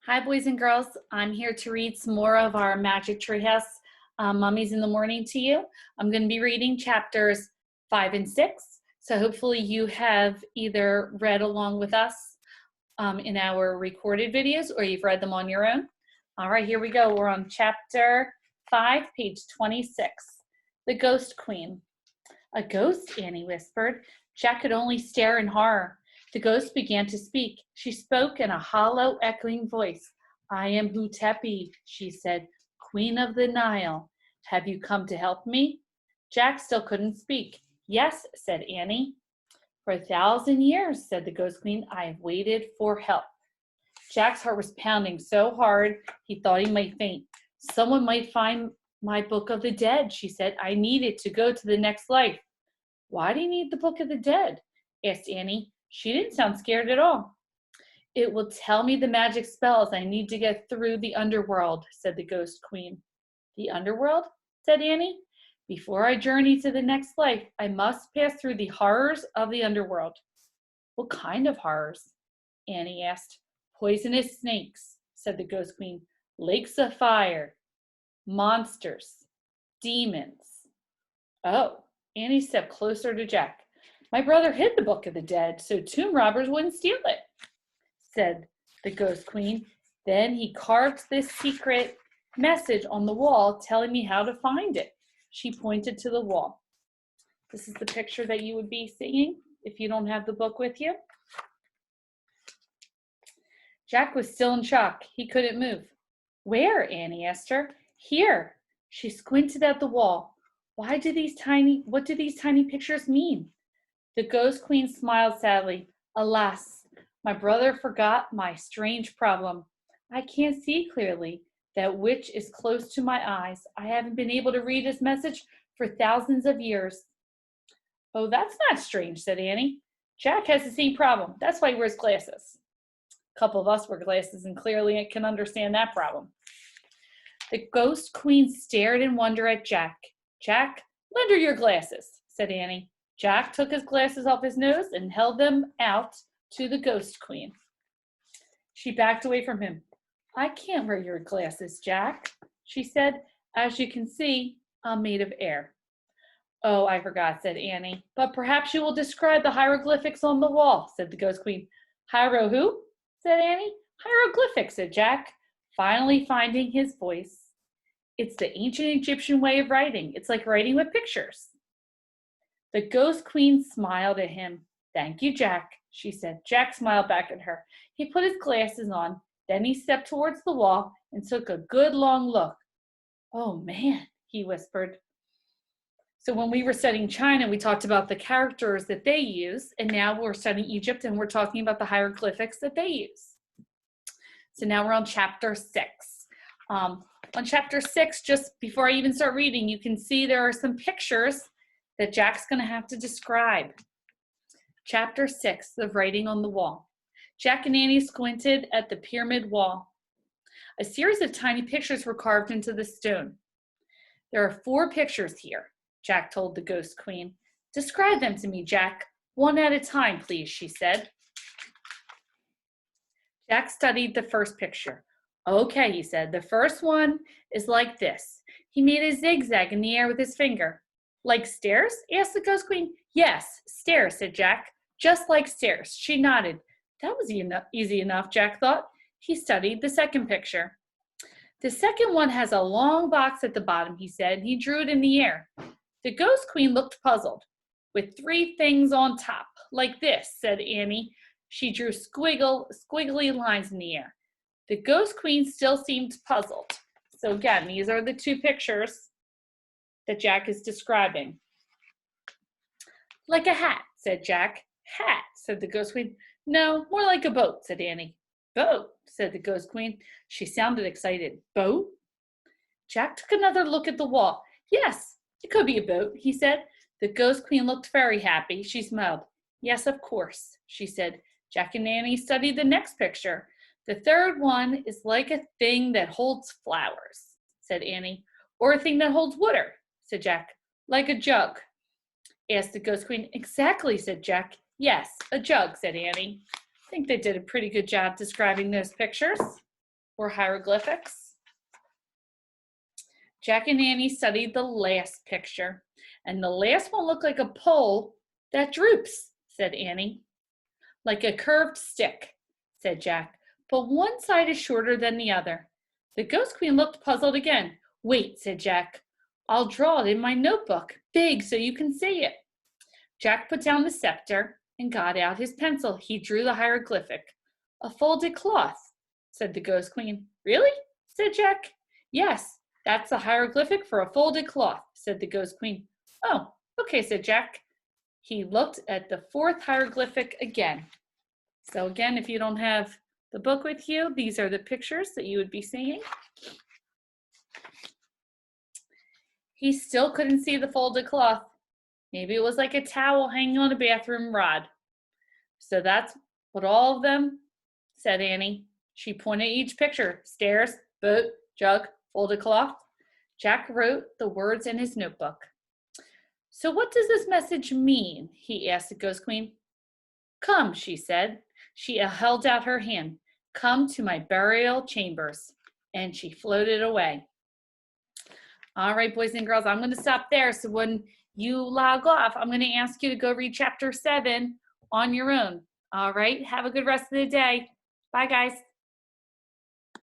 Hi, boys and girls. I'm here to read some more of our Magic Treehouse Mummies in the Morning to you. I'm going to be reading chapters 5 and 6. So hopefully you have either read along with us in our recorded videos or you've read them on your own. All right, here we go. We're on chapter 5, page 26. The Ghost Queen. A ghost, Annie whispered. Jack could only stare in horror. The ghost began to speak. She spoke in a hollow, echoing voice. I am Hutepi, she said, Queen of the Nile. Have you come to help me? Jack still couldn't speak. Yes, said Annie. For 1,000 years, said the ghost queen, I have waited for help. Jack's heart was pounding so hard he thought he might faint. Someone might find my book of the dead, she said. I need it to go to the next life. Why do you need the book of the dead? Asked Annie. She didn't sound scared at all. It will tell me the magic spells I need to get through the underworld, said the ghost queen. The underworld? Said Annie. Before I journey to the next life, I must pass through the horrors of the underworld. What kind of horrors? Annie asked. Poisonous snakes, said the ghost queen. Lakes of fire. Monsters. Demons. Oh, Annie stepped closer to Jack. My brother hid the book of the dead so tomb robbers wouldn't steal it, said the ghost queen. Then he carved this secret message on the wall telling me how to find it. She pointed to the wall. This is the picture that you would be seeing if you don't have the book with you. Jack was still in shock. He couldn't move. Where? Annie asked her. Here. She squinted at the wall. What do these tiny pictures mean? The ghost queen smiled sadly. Alas, my brother forgot my strange problem. I can't see clearly. That witch is close to my eyes. I haven't been able to read his message for thousands of years. Oh, that's not strange, said Annie. Jack has the same problem. That's why he wears glasses. A couple of us wear glasses and clearly can understand that problem. The ghost queen stared in wonder at Jack. Jack, lend her your glasses, said Annie. Jack took his glasses off his nose and held them out to the ghost queen. She backed away from him. I can't wear your glasses, Jack, she said. As you can see, I'm made of air. Oh, I forgot, said Annie. But perhaps you will describe the hieroglyphics on the wall, said the ghost queen. Hiero who? Said Annie. Hieroglyphics, said Jack, finally finding his voice. It's the ancient Egyptian way of writing. It's like writing with pictures. The ghost queen smiled at him. Thank you, Jack, she said. Jack smiled back at her. He put his glasses on. Then he stepped towards the wall and took a good long look. Oh, man, he whispered. So when we were studying China, we talked about the characters that they use, and now we're studying Egypt, and we're talking about the hieroglyphics that they use. So now we're on chapter 6. On chapter 6, just before I even start reading, you can see there are some pictures that Jack's going to have to describe. Chapter 6, the writing on the wall. Jack and Annie squinted at the pyramid wall. A series of tiny pictures were carved into the stone. There are 4 pictures here, Jack told the ghost queen. Describe them to me, Jack. One at a time, please, she said. Jack studied the first picture. Okay, he said. The first one is like this. He made a zigzag in the air with his finger. Like stairs? Asked the ghost queen. Yes, stairs, said Jack. Just like stairs. She nodded. That was easy enough, Jack thought. He studied the second picture. The second one has a long box at the bottom, he said. He drew it in the air. The ghost queen looked puzzled. With 3 things on top. Like this, said Annie. She drew squiggly lines in the air. The ghost queen still seemed puzzled. So again, these are the 2 pictures that Jack is describing. Like a hat, said Jack. Hat, said the ghost queen. No, more like a boat, said Annie. Boat, said the ghost queen. She sounded excited. Boat? Jack took another look at the wall. Yes, it could be a boat, he said. The ghost queen looked very happy. She smiled. Yes, of course, she said. Jack and Annie studied the next picture. The third one is like a thing that holds flowers, said Annie. Or a thing that holds water, said Jack. Like a jug, asked the ghost queen. Exactly, said Jack. Yes, a jug, said Annie. I think they did a pretty good job describing those pictures. or hieroglyphics? Jack and Annie studied the last picture, and the last one looked like a pole that droops, said Annie. Like a curved stick, said Jack, but one side is shorter than the other. The Ghost Queen looked puzzled again. Wait, said Jack. I'll draw it in my notebook, big so you can see it. Jack put down the scepter and got out his pencil. He drew the hieroglyphic. A folded cloth, said the Ghost Queen. Really? Said Jack. Yes, that's the hieroglyphic for a folded cloth, said the Ghost Queen. Oh, okay, said Jack. He looked at the fourth hieroglyphic again. So again, if you don't have the book with you, these are the pictures that you would be seeing. He still couldn't see the folded cloth. Maybe it was like a towel hanging on a bathroom rod. So that's what all of them, said Annie. She pointed at each picture. Stairs, boat, jug, folded cloth. Jack wrote the words in his notebook. So what does this message mean? He asked the Ghost Queen. Come, she said. She held out her hand. Come to my burial chambers. And she floated away. All right, boys and girls, I'm going to stop there. So when you log off, I'm going to ask you to go read chapter 7 on your own. All right, have a good rest of the day. Bye, guys.